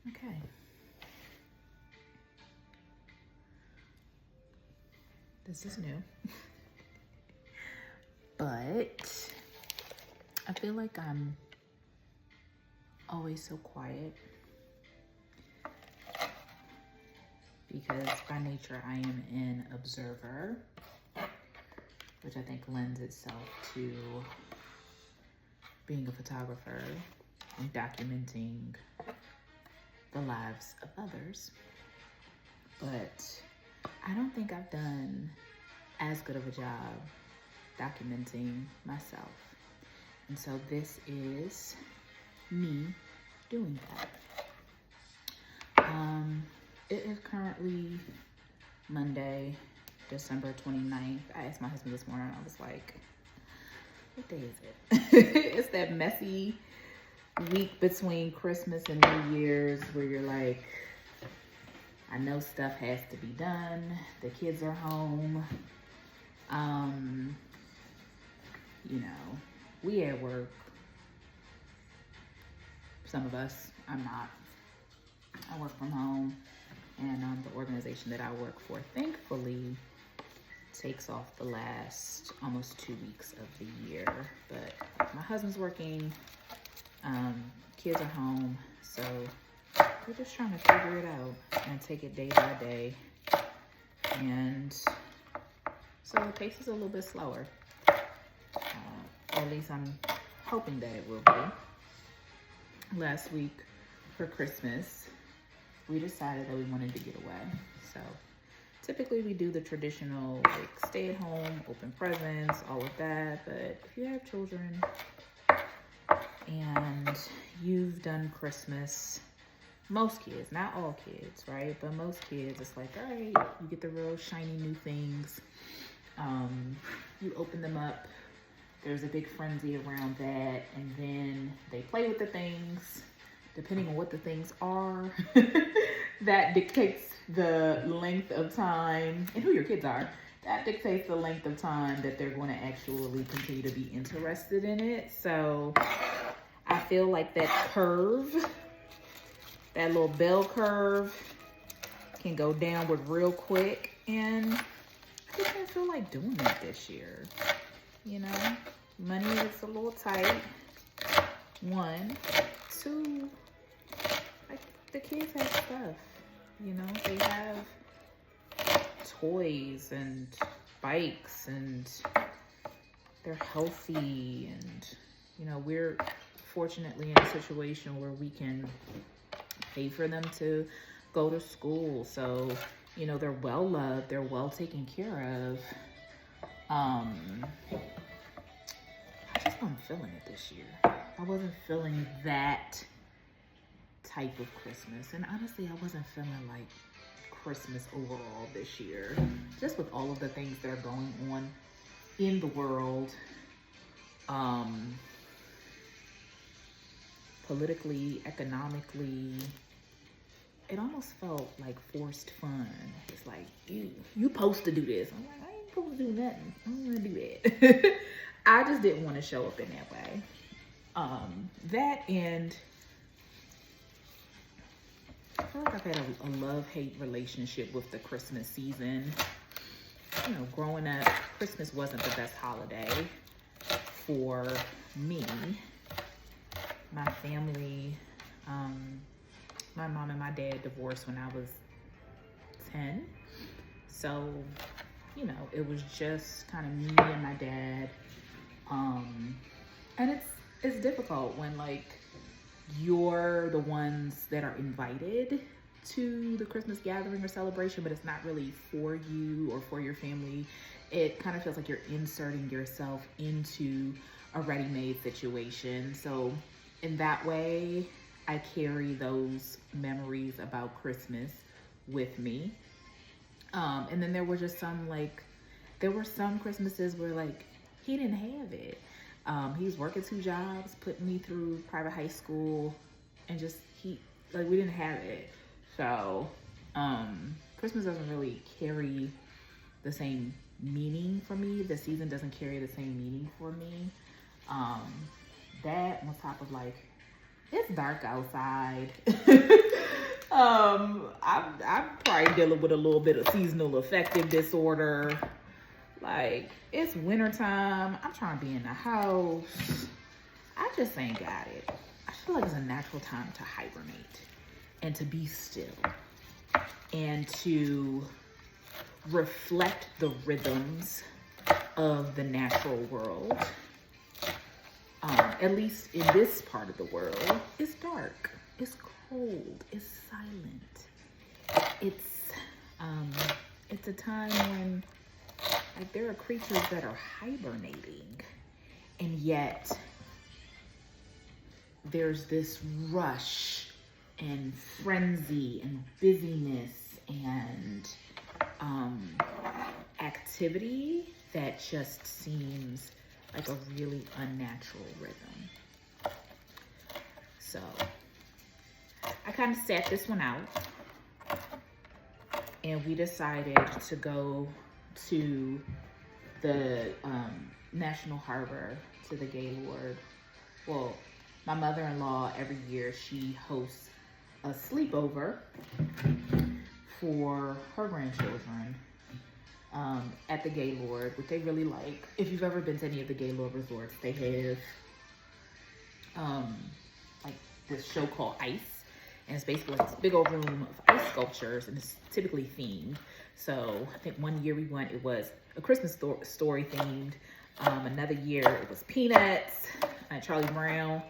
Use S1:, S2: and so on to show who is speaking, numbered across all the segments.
S1: Okay. This is new. But I feel like I'm always so quiet because by nature I am an observer, which I think lends itself to being a photographer and documenting the lives of others. But I don't think I've done as good of a job documenting myself. And so this is me doing that. It is currently Monday, December 29th. I asked my husband this morning, I was like, what day is it? It's that messy week between Christmas and New Year's where you're like, I know stuff has to be done. The kids are home. You know, we at work. Some of us, I'm not. I work from home, and the organization that I work for, thankfully, takes off the last almost 2 weeks of the year. But my husband's working, kids are home, so we're just trying to figure it out and take it day by day. And so the pace is a little bit slower. Or at least I'm hoping that it will be. Last week for Christmas, we decided that we wanted to get away. So typically we do the traditional like stay at home, open presents, all of that. But if you have children and you've done Christmas, most kids, not all kids, right? But most kids, it's like, all right, you get the real shiny new things. You open them up. There's a big frenzy around that. And then they play with the things. Depending on what the things are, that dictates the length of time, and who your kids are, that dictates the length of time that they're going to actually continue to be interested in it. So I feel like that curve, that little bell curve, can go downward real quick, and I just didn't feel like doing it this year. You know, money is a little tight. 1, 2, like the kids have stuff, you know, they have toys and bikes and they're healthy, and you know, we're fortunately in a situation where we can pay for them to go to school. So, you know, they're well loved, they're well taken care of. I just wasn't feeling it this year. I wasn't feeling that type of Christmas. And honestly, I wasn't feeling like Christmas overall this year. Just with all of the things that are going on in the world. Politically, economically, it almost felt like forced fun. It's like, you supposed to do this. I'm like, I ain't supposed to do nothing. I don't want to do that. I just didn't want to show up in that way. That, and I feel like I've had a love-hate relationship with the Christmas season. You know, growing up, Christmas wasn't the best holiday for me. My family, my mom and my dad divorced when I was 10. So, you know, it was just kind of me and my dad. And it's difficult when like you're the ones that are invited to the Christmas gathering or celebration, but it's not really for you or for your family. It kind of feels like you're inserting yourself into a ready-made situation. So in that way, I carry those memories about Christmas with me. And then there were just some Christmases where like he didn't have it. He was working 2 jobs, putting me through private high school, and just we didn't have it. So Christmas doesn't really carry the same meaning for me. The season doesn't carry the same meaning for me. That on top of like It's dark outside. I'm probably dealing with a little bit of seasonal affective disorder. Like, it's wintertime. I'm trying to be in the house. I just ain't got it. I feel like it's a natural time to hibernate and to be still and to reflect the rhythms of the natural world. At least in this part of the world, it's dark, it's cold, it's silent. It's a time when, like, there are creatures that are hibernating, and yet there's this rush and frenzy and busyness and activity that just seems like a really unnatural rhythm. So I kind of sat this one out, and we decided to go to the National Harbor, to the Gaylord. Well, my mother-in-law, every year, she hosts a sleepover for her grandchildren at the Gaylord, which they really like. If you've ever been to any of the Gaylord resorts, they have like this show called Ice, and it's basically like this big old room of ice sculptures, and it's typically themed. So I think one year we went, it was a Christmas story themed. Another year it was Peanuts, Charlie Brown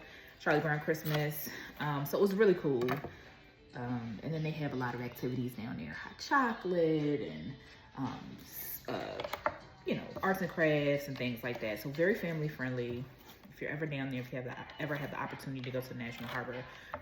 S1: Christmas. So it was really cool. And then they have a lot of activities down there, hot chocolate and arts and crafts and things like that. So very family friendly. If you're ever down there, if you ever have the opportunity to go to the National Harbor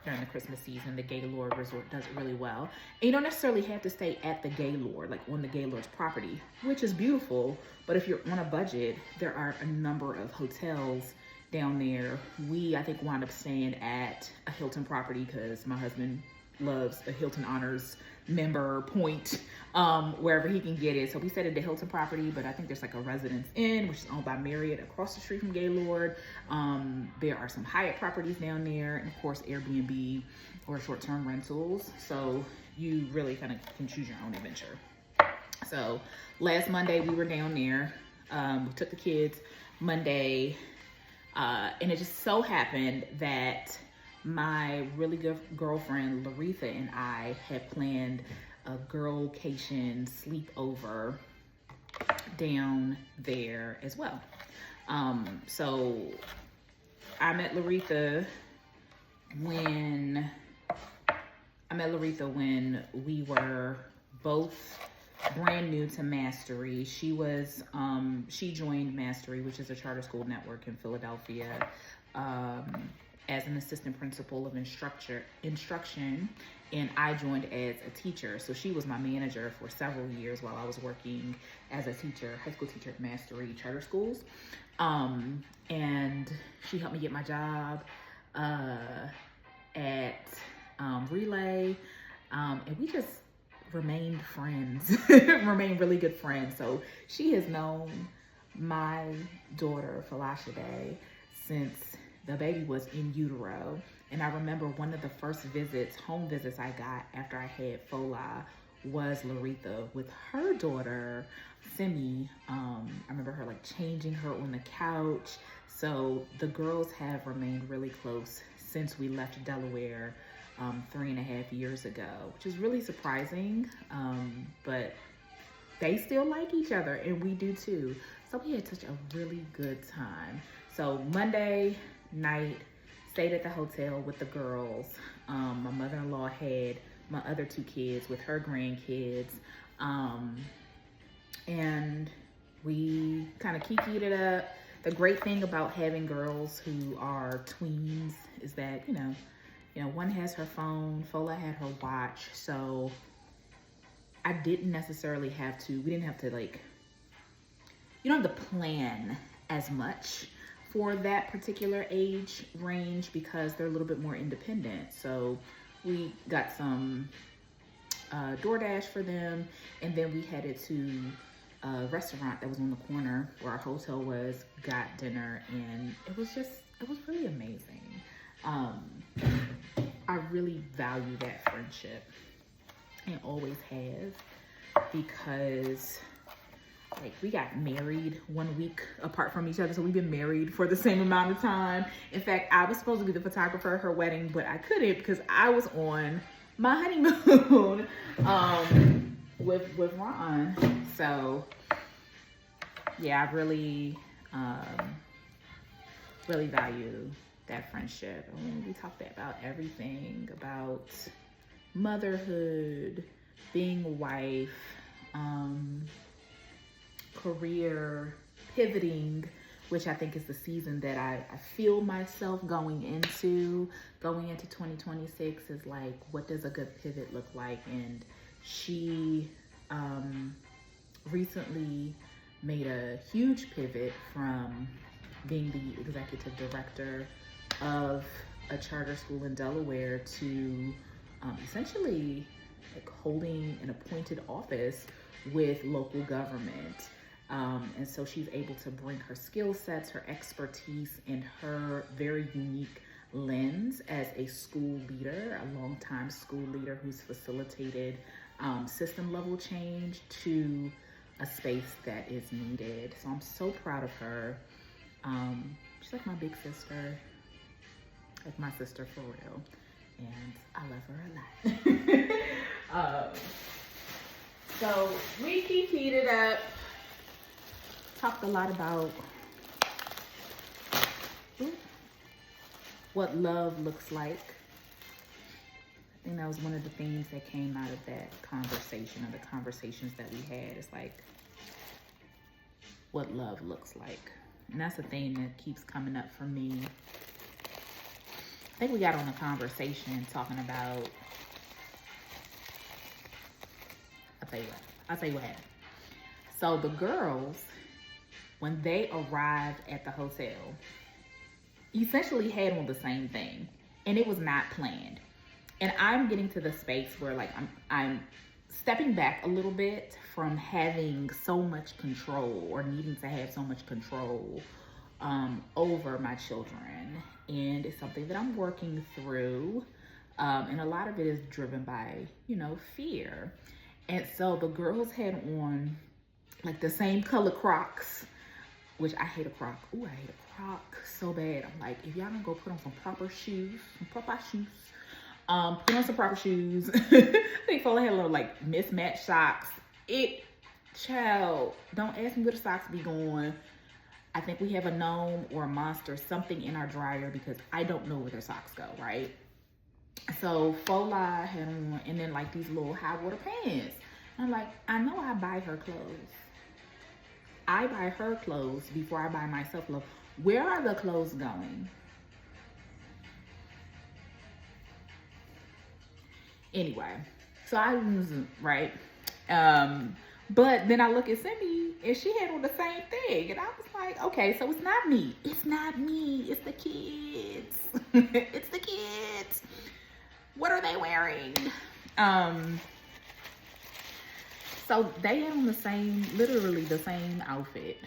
S1: during the Christmas season, the Gaylord Resort does it really well. And you don't necessarily have to stay at the Gaylord, like on the Gaylord's property, which is beautiful. But if you're on a budget, there are a number of hotels down there. We, I think, wound up staying at a Hilton property because my husband loves a Hilton Honors member point wherever he can get it. So we stayed at the Hilton property, but I think there's like a Residence Inn, which is owned by Marriott, across the street from Gaylord. There are some Hyatt properties down there, and of course Airbnb or short-term rentals. So you really kind of can choose your own adventure. So last Monday we were down there. We took the kids Monday, and it just so happened that my really good girlfriend Laretha and I had planned a girlcation sleepover down there as well. So I met Laretha when we were both brand new to Mastery. She joined Mastery, which is a charter school network in Philadelphia, as an assistant principal of instruction, and I joined as a teacher. So she was my manager for several years while I was working as a teacher, high school teacher at Mastery Charter Schools. And she helped me get my job at Relay, and we just remained friends, remained really good friends. So she has known my daughter, Falashade, since the baby was in utero. And I remember one of the first home visits I got after I had Fola was Laretha with her daughter, Simi. I remember her like changing her on the couch. So the girls have remained really close since we left Delaware 3.5 years ago, which is really surprising. But they still like each other, and we do too. So we had such a really good time. So Monday night, stayed at the hotel with the girls. My mother-in-law had my other two kids with her grandkids. And we kind of kikied it up. The great thing about having girls who are tweens is that, one has her phone, Fola had her watch. So I didn't necessarily we didn't have to you don't have to plan as much for that particular age range because they're a little bit more independent. So we got some DoorDash for them, and then we headed to a restaurant that was on the corner where our hotel was, got dinner, and it was really amazing. I really value that friendship and always have, because like we got married 1 week apart from each other, so we've been married for the same amount of time. In fact, I was supposed to be the photographer at her wedding, but I couldn't because I was on my honeymoon with Ron. So yeah, I really really value that friendship. I mean, we talked about everything, about motherhood, being a wife, career, pivoting, which I think is the season that I feel myself going into 2026 is like, what does a good pivot look like? And she recently made a huge pivot from being the executive director of a charter school in Delaware to essentially like holding an appointed office with local government. And so she's able to bring her skill sets, her expertise, and her very unique lens as a school leader, a longtime school leader who's facilitated system level change to a space that is needed. So I'm so proud of her. She's like my big sister, like my sister for real. And I love her a lot. So we keep it up. Talked a lot about what love looks like. I think that was one of the things that came out of that conversation, or the conversations that we had. It's like what love looks like. And that's the thing that keeps coming up for me. I think we got on a conversation talking about, I'll tell you what happened. So the girls, when they arrived at the hotel, essentially had on the same thing, and it was not planned. And I'm getting to the space where like I'm stepping back a little bit from having so much control, or needing to have so much control over my children. And it's something that I'm working through. And a lot of it is driven by, fear. And so the girls had on like the same color Crocs, which I hate a Croc. Ooh, I hate a Croc so bad. I'm like, if y'all don't go put on some proper shoes, put on some proper shoes. I think Fola had a little like mismatched socks. Child, don't ask me where the socks be going. I think we have a gnome or a monster, something in our dryer, because I don't know where their socks go, right? So Fola had on, and then like these little high water pants. I'm like, I know I buy her clothes. I buy her clothes before I buy myself clothes. Where are the clothes going? Anyway, so I was right. But then I look at Cindy and she had on the same thing. And I was like, okay, so it's not me. It's not me. It's the kids. It's the kids. What are they wearing? So they had on the same, literally the same outfit,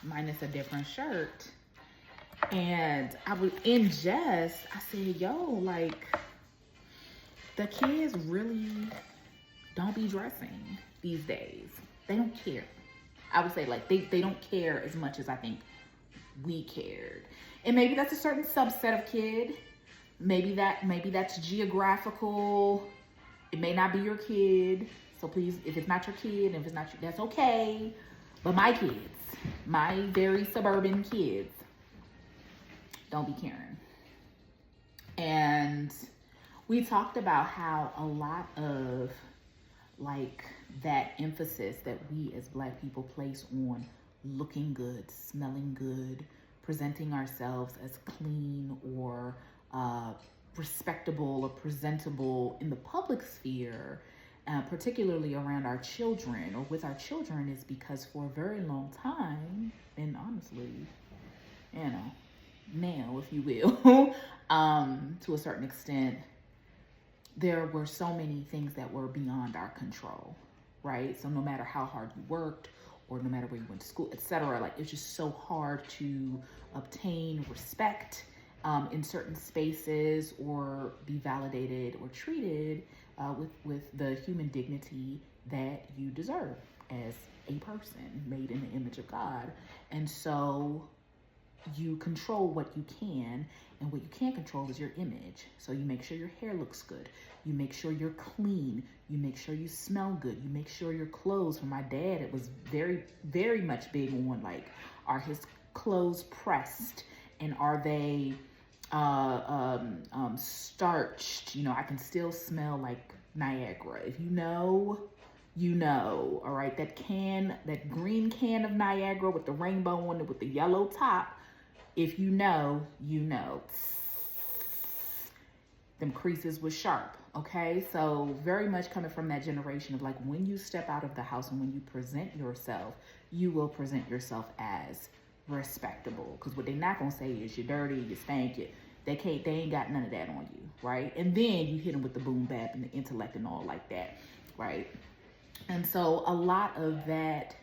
S1: minus a different shirt. And I was in jest, I said, yo, like, the kids really don't be dressing these days. They don't care. I would say like they don't care as much as I think we cared. And maybe that's a certain subset of kid. Maybe that's geographical. It may not be your kid. So please, if it's not your kid, if it's not you, that's okay. But my kids, my very suburban kids, don't be caring. And we talked about how a lot of like that emphasis that we as Black people place on looking good, smelling good, presenting ourselves as clean or respectable or presentable in the public sphere, particularly around our children or with our children, is because for a very long time, and honestly, now, if you will, to a certain extent, there were so many things that were beyond our control, right? So no matter how hard you worked or no matter where you went to school, etc., like it's just so hard to obtain respect in certain spaces or be validated or treated with the human dignity that you deserve as a person made in the image of God. And so you control what you can, and what you can't control is your image. So you make sure your hair looks good. You make sure you're clean. You make sure you smell good. You make sure your clothes, for my dad, it was very, very much big on like, are his clothes pressed and are they starched? You know, I can still smell like Niagara. If you know, you know, all right? That green can of Niagara with the rainbow on it with the yellow top, if you know, you know. Them creases was sharp, okay? So very much coming from that generation of like, when you step out of the house and when you present yourself, you will present yourself as respectable. Because what they're not gonna say is you're dirty, you stank, they ain't got none of that on you, right? And then you hit them with the boom bap and the intellect and all like that, right? And so a lot of that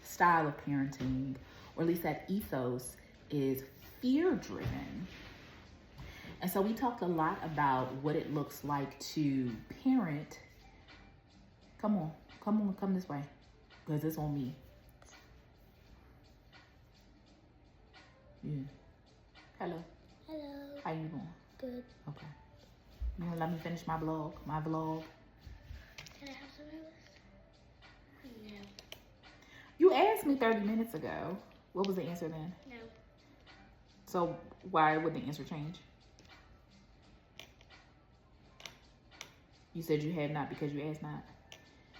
S1: style of parenting, or at least that ethos, is fear driven. And so we talked a lot about what it looks like to parent. Come this way, because it's on me. Yeah. Hello.
S2: Hello.
S1: How you doing?
S2: Good.
S1: Okay. You wanna let me finish my vlog?
S2: Can I have some of this? No.
S1: You asked me 30 minutes ago. What was the answer then?
S2: No.
S1: So why would the answer change? You said you have not because you asked not.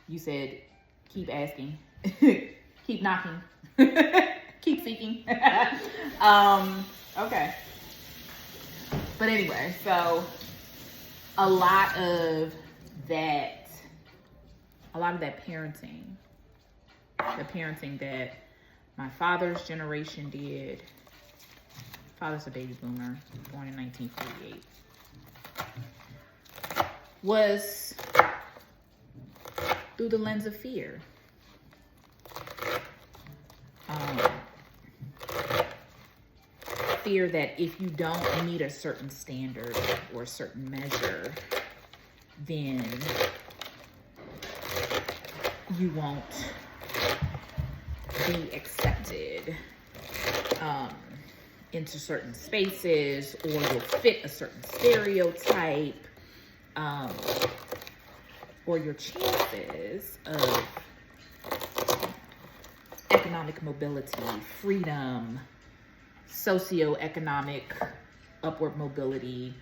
S1: You said keep asking, keep knocking, keep seeking. Okay. But anyway, so a lot of that parenting, the parenting that my father's generation did. Father's a baby boomer, born in 1948. Was through the lens of fear. Fear that if you don't meet a certain standard or a certain measure, then you won't be accepted into certain spaces, or you'll fit a certain stereotype. Or your chances of economic mobility, freedom, socioeconomic upward mobility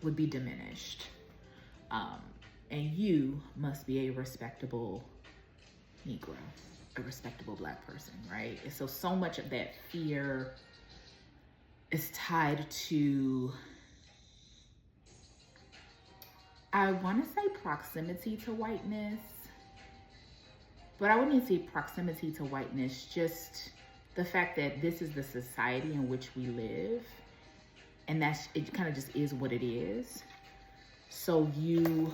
S1: would be diminished. And you must be a respectable Negro, a respectable Black person, right? And so much of that fear is tied to, I want to say proximity to whiteness, but I wouldn't even say proximity to whiteness, just the fact that this is the society in which we live, and it kind of just is what it is. So you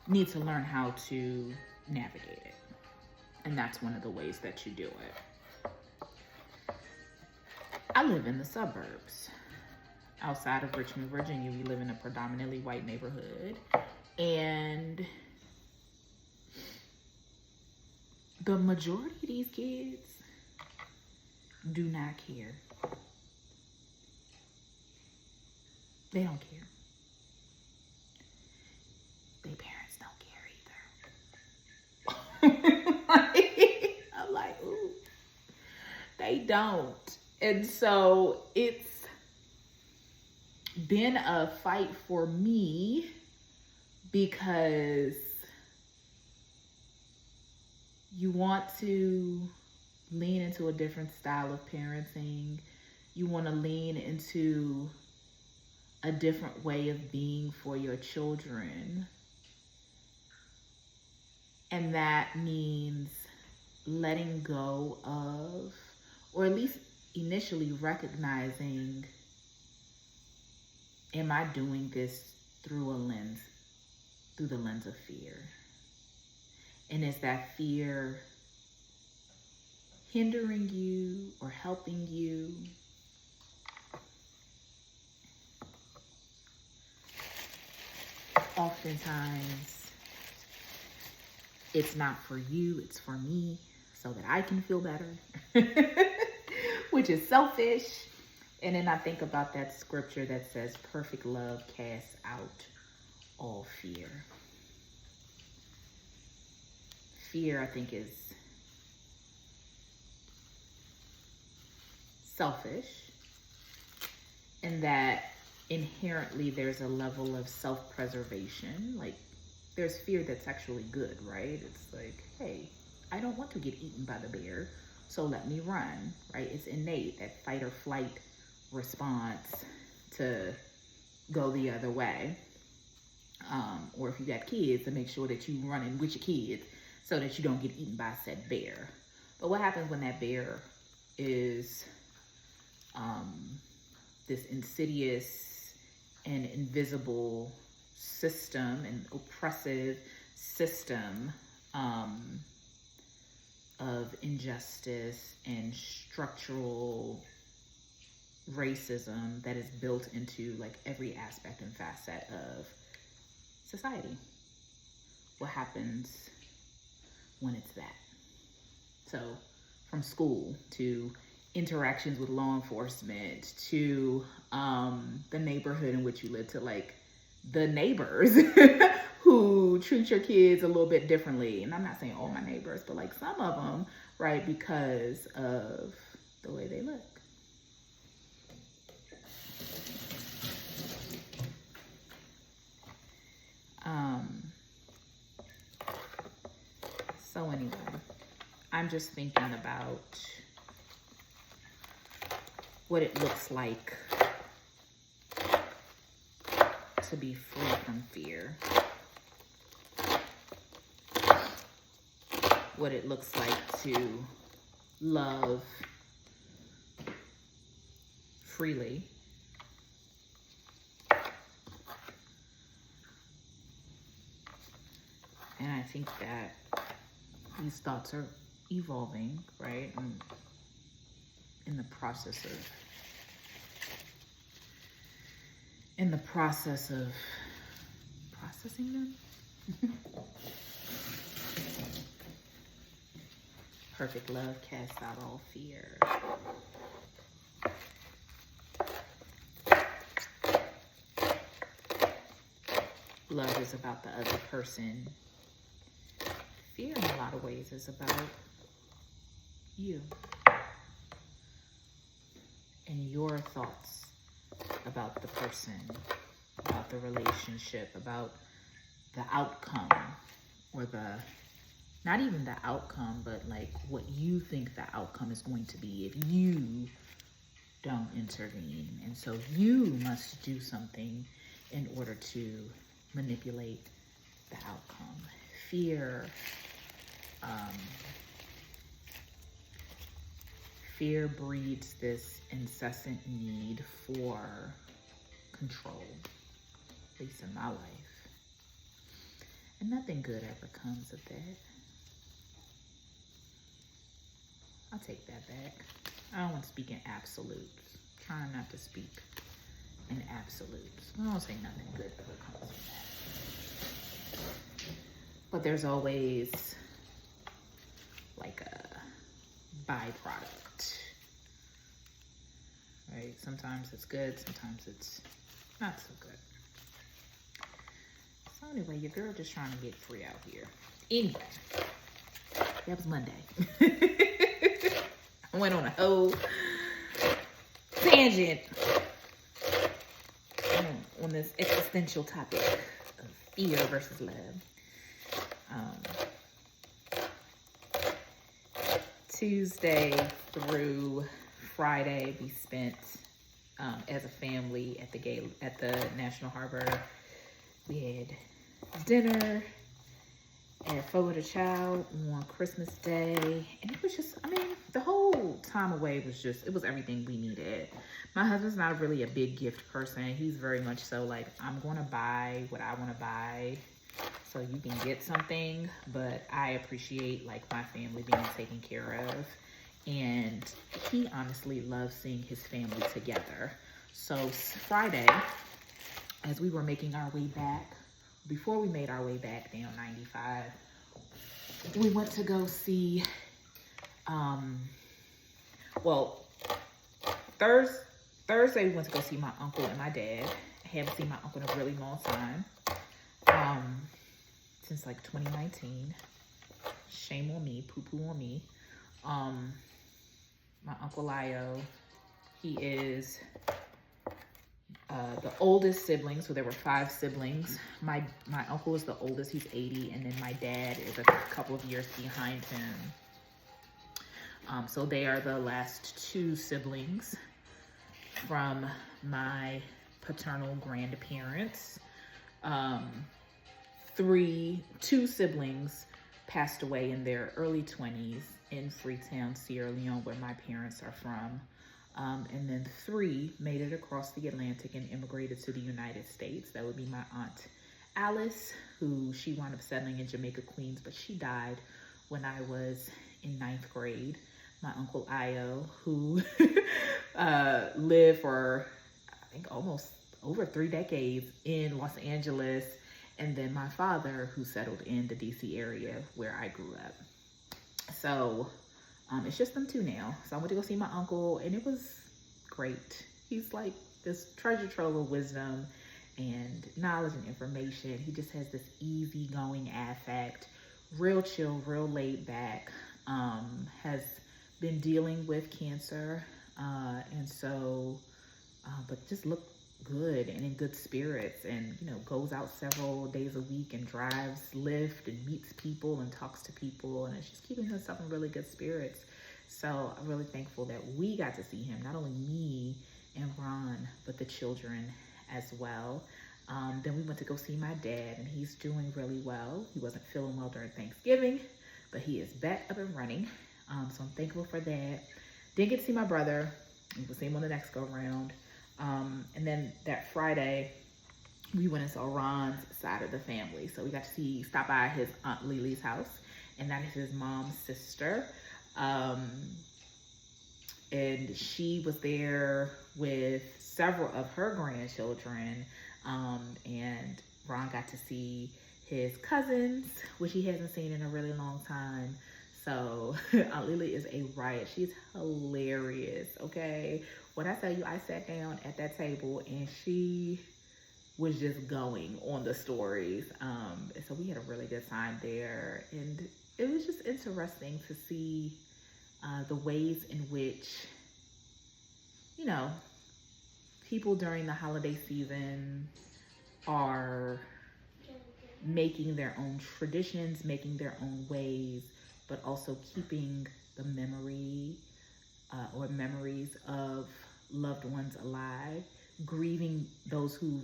S1: need to learn how to navigate it, and that's one of the ways that you do it. I live in the suburbs. Outside of Richmond, Virginia, we live in a predominantly white neighborhood. And the majority of these kids do not care. They don't care. Their parents don't care either. I'm like, ooh, they don't. And so it's been a fight for me, because you want to lean into a different style of parenting. You want to lean into a different way of being for your children. And that means letting go of, or at least initially recognizing, am I doing this through the lens of fear? And is that fear hindering you or helping you? Oftentimes, it's not for you, it's for me, so that I can feel better, which is selfish. And then I think about that scripture that says, perfect love casts out all fear. Fear, I think, is selfish, in that inherently there's a level of self-preservation. Like, there's fear that's actually good, right? It's like, hey, I don't want to get eaten by the bear, so let me run, right? It's innate, that fight or flight response to go the other way. Or if you got kids, to make sure that you running with your kids so that you don't get eaten by said bear. But what happens when that bear is this insidious and invisible system, and oppressive system of injustice and structural racism that is built into like every aspect and facet of society? What happens when it's that? So from school to interactions with law enforcement to the neighborhood in which you live, to like the neighbors who treat your kids a little bit differently. And I'm not saying all my neighbors, but like some of them, right? Because of the way they look. So anyway, I'm just thinking about what it looks like to be free from fear. What it looks like to love freely. And I think that these thoughts are evolving, right? I'm in the process of processing them. Perfect love casts out all fear. Love is about the other person. Fear in a lot of ways is about you and your thoughts about the person, about the relationship, about the outcome, or not even the outcome, but like what you think the outcome is going to be if you don't intervene. And so you must do something in order to manipulate the outcome. Fear breeds this incessant need for control, at least in my life. And nothing good ever comes of that. I'll take that back. I don't want to speak in absolutes. I'm trying not to speak in absolutes. I don't say nothing good ever comes from that. But there's always like a byproduct, right? Sometimes it's good, sometimes it's not so good. So anyway, your girl just trying to get free out here. Anyway, that was Monday. I went on a whole tangent on this existential topic of fear versus love. Tuesday through Friday, we spent as a family at the National Harbor. We had dinner at Fogo de Chao on Christmas Day, and it was just, I mean, the whole time away was just, it was everything we needed. My husband's not really a big gift person. He's very much so like, I'm going to buy what I want to buy So you can get something, but I appreciate like my family being taken care of. And he honestly loves seeing his family together. So Friday, as we were making our way back, before we made our way back down 95, we went to go see, well, Thursday we went to go see my uncle and my dad. I haven't seen my uncle in a really long time, since like 2019. Shame on me, poo-poo on me. My Uncle Lio, he is the oldest sibling, so there were 5 siblings. My uncle is the oldest, he's 80, and then my dad is a couple of years behind him. So they are the last 2 siblings from my paternal grandparents. 2 siblings passed away in their early 20s in Freetown, Sierra Leone, where my parents are from. And then 3 made it across the Atlantic and immigrated to the United States. That would be my aunt Alice, who she wound up settling in Jamaica, Queens, but she died when I was in 9th grade. My Uncle Io, who lived for, I think, almost over 3 decades in Los Angeles. And then my father, who settled in the DC area where I grew up. So it's just them 2 now. So I went to go see my uncle, and it was great. He's like this treasure trove of wisdom and knowledge and information. He just has this easygoing affect, real chill, real laid back. Has been dealing with cancer, and so, but just looked good and in good spirits, and goes out several days a week and drives Lyft and meets people and talks to people, and it's just keeping himself in really good spirits. So I'm really thankful that we got to see him, not only me and Ron, but the children as well. Then we went to go see my dad, and he's doing really well. He wasn't feeling well during Thanksgiving, but he is back up and running. So I'm thankful for that. Didn't get to see my brother. We'll see him on the next go round. And then that Friday, we went and saw Ron's side of the family. So we got to stop by his Aunt Lily's house, and that is his mom's sister. And she was there with several of her grandchildren. And Ron got to see his cousins, which he hasn't seen in a really long time. So Aunt Lily is a riot. She's hilarious, okay? When I tell you, I sat down at that table and she was just going on the stories. So we had a really good time there. And it was just interesting to see the ways in which, people during the holiday season are making their own traditions, making their own ways, but also keeping the memories of loved ones alive, grieving those who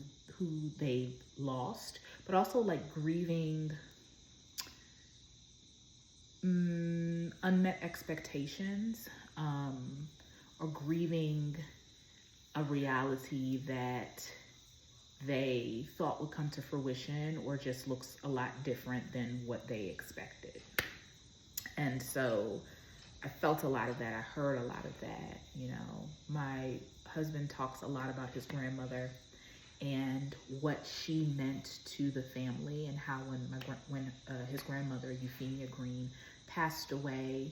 S1: they lost, but also like grieving unmet expectations, or grieving a reality that they thought would come to fruition or just looks a lot different than what they expected. And so I felt a lot of that. I heard a lot of that. My husband talks a lot about his grandmother and what she meant to the family, and how when his grandmother, Euphemia Green, passed away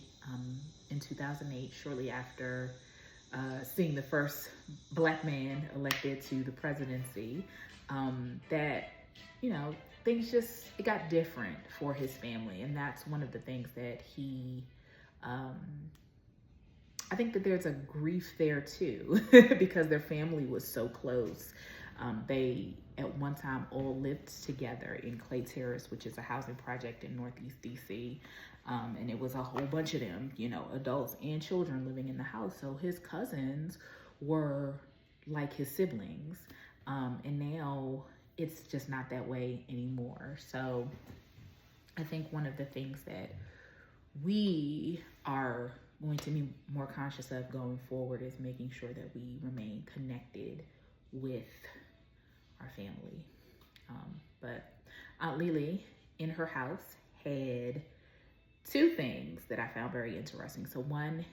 S1: in 2008, shortly after seeing the first Black man elected to the presidency, that, things it got different for his family. And that's one of the things that he, I think that there's a grief there too, because their family was so close. They, at one time, all lived together in Clay Terrace, which is a housing project in Northeast DC. And it was a whole bunch of them, adults and children living in the house. So his cousins were like his siblings. And now it's just not that way anymore. So I think one of the things that we are going to be more conscious of going forward is making sure that we remain connected with our family. But Aunt Lily in her house had two things that I found very interesting. So one,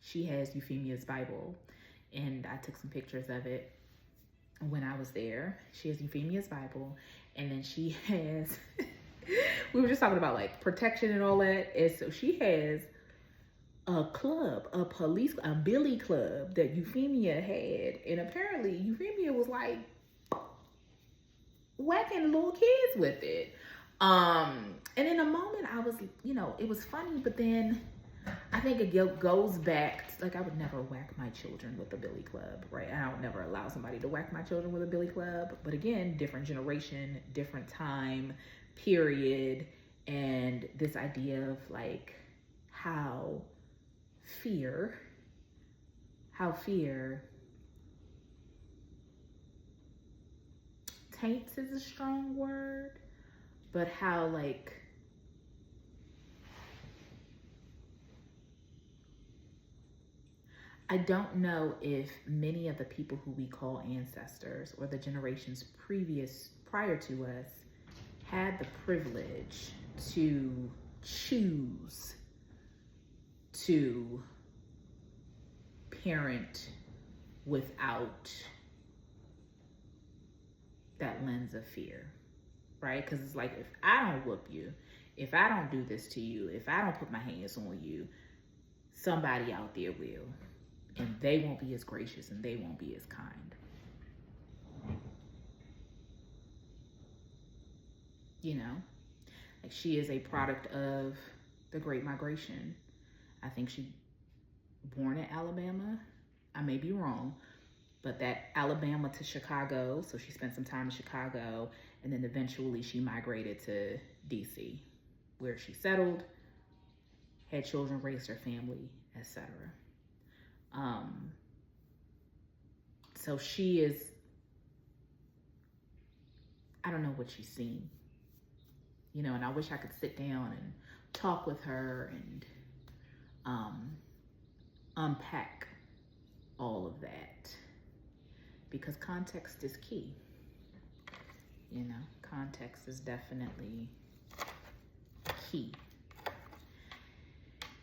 S1: she has Euphemia's Bible, and I took some pictures of it when I was there. She has Euphemia's Bible, and then she has, we were just talking about like protection and all that. And so she has a club, a billy club that Euphemia had. And apparently Euphemia was like whacking little kids with it. And in a moment I was, it was funny, but then I think it goes back to, like, I would never whack my children with a billy club, right? I would never allow somebody to whack my children with a billy club. But again, different generation, different time period, and this idea of like how fear taints is a strong word, but how like I don't know if many of the people who we call ancestors or the generations prior to us had the privilege to choose to parent without that lens of fear, right? Because it's like, if I don't whoop you, if I don't do this to you, if I don't put my hands on you, somebody out there will. And they won't be as gracious and they won't be as kind. Like, she is a product of the Great Migration. I think she born in Alabama. I may be wrong, but that Alabama to Chicago. So she spent some time in Chicago, and then eventually she migrated to DC, where she settled, had children, raised her family, etc. So she is, I don't know what she's seen, and I wish I could sit down and talk with her and unpack all of that, because context is key. Context is definitely key.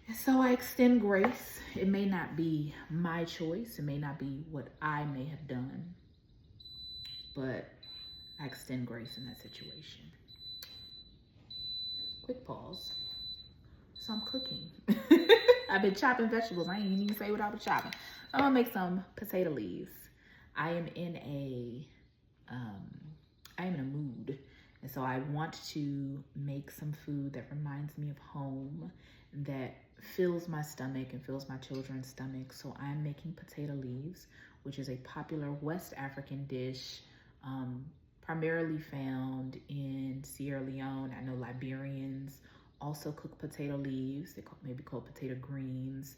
S1: And so I extend grace. It may not be my choice. It may not be what I may have done, but I extend grace in that situation. Quick pause. So I'm cooking. I've been chopping vegetables. I ain't even say what I was chopping. I'm gonna make some potato leaves. I am in a mood. And so I want to make some food that reminds me of home, that fills my stomach and fills my children's stomach. So I'm making potato leaves, which is a popular West African dish, primarily found in Sierra Leone. I know Liberians also cook potato leaves. They maybe called potato greens.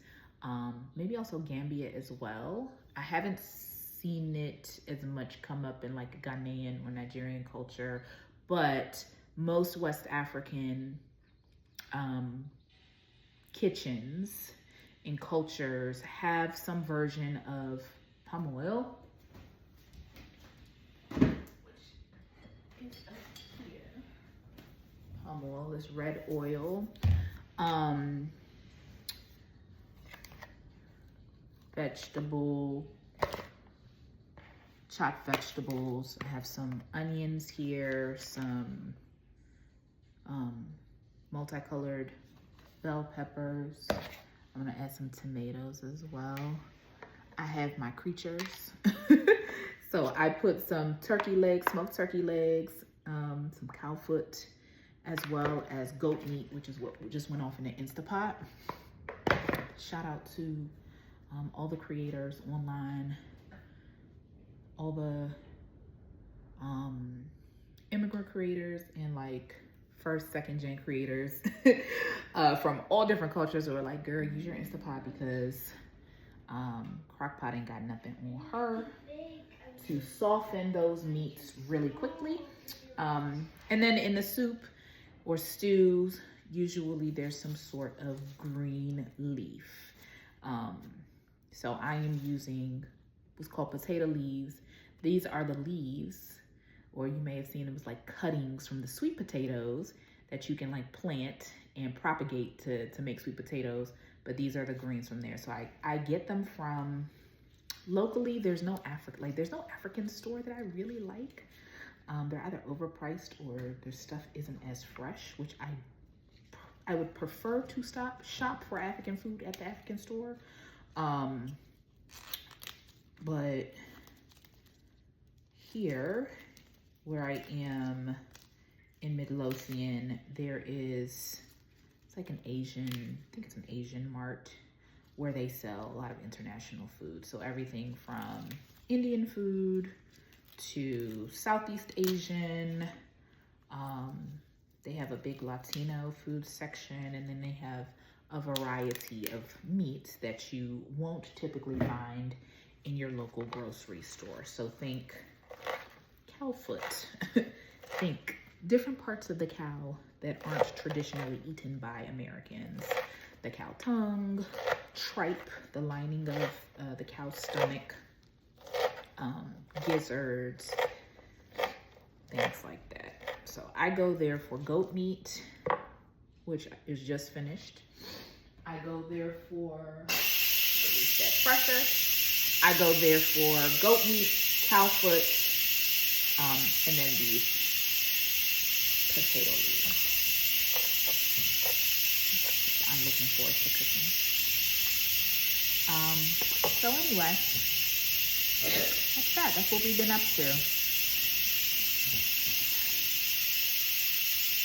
S1: Maybe also Gambia as well. I haven't seen it as much come up in like Ghanaian or Nigerian culture, but most West African kitchens and cultures have some version of palm oil, which is up here. Palm oil is red oil. Chopped vegetables. I have some onions here, some multicolored bell peppers. I'm gonna add some tomatoes as well. I have my creatures. So I put some turkey legs, smoked turkey legs, some cow foot, as well as goat meat, which is what just went off in the Instapot. Shout out to all the creators online, all the immigrant creators and like first, second gen creators from all different cultures who are like, girl, use your Instapot because Crockpot ain't got nothing on her to soften those meats really quickly. And then in the soup or stews, usually there's some sort of green leaf. So I am using what's called potato leaves. These are the leaves or you may have seen it was like cuttings from the sweet potatoes that you can like plant and propagate to make sweet potatoes. But these are the greens from there. So I get them from locally. There's no African store that I really like. They're either overpriced or their stuff isn't as fresh, which I would prefer to shop for African food at the African store. But here, where I am in Midlothian, there is, it's like an Asian, I think it's an Asian mart where they sell a lot of international food. So everything from Indian food to Southeast Asian. They have a big Latino food section, and then they have a variety of meats that you won't typically find in your local grocery store. So think cow foot, think different parts of the cow that aren't traditionally eaten by Americans. The cow tongue, tripe, the lining of the cow's stomach, gizzards, things like that. So I go there for goat meat, which is just finished. I go there for, release that pressure. I go there for goat meat, cow foot, and then these potato leaves. I'm looking forward to cooking. So anyway, that's that. That's what we've been up to.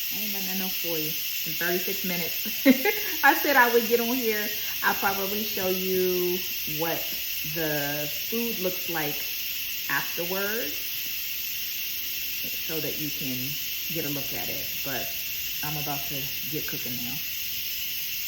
S1: I ain't got nothing else for you in 36 minutes. I said I would get on here. I'll probably show you what the food looks like afterwards so that you can get a look at it. But I'm about to get cooking now.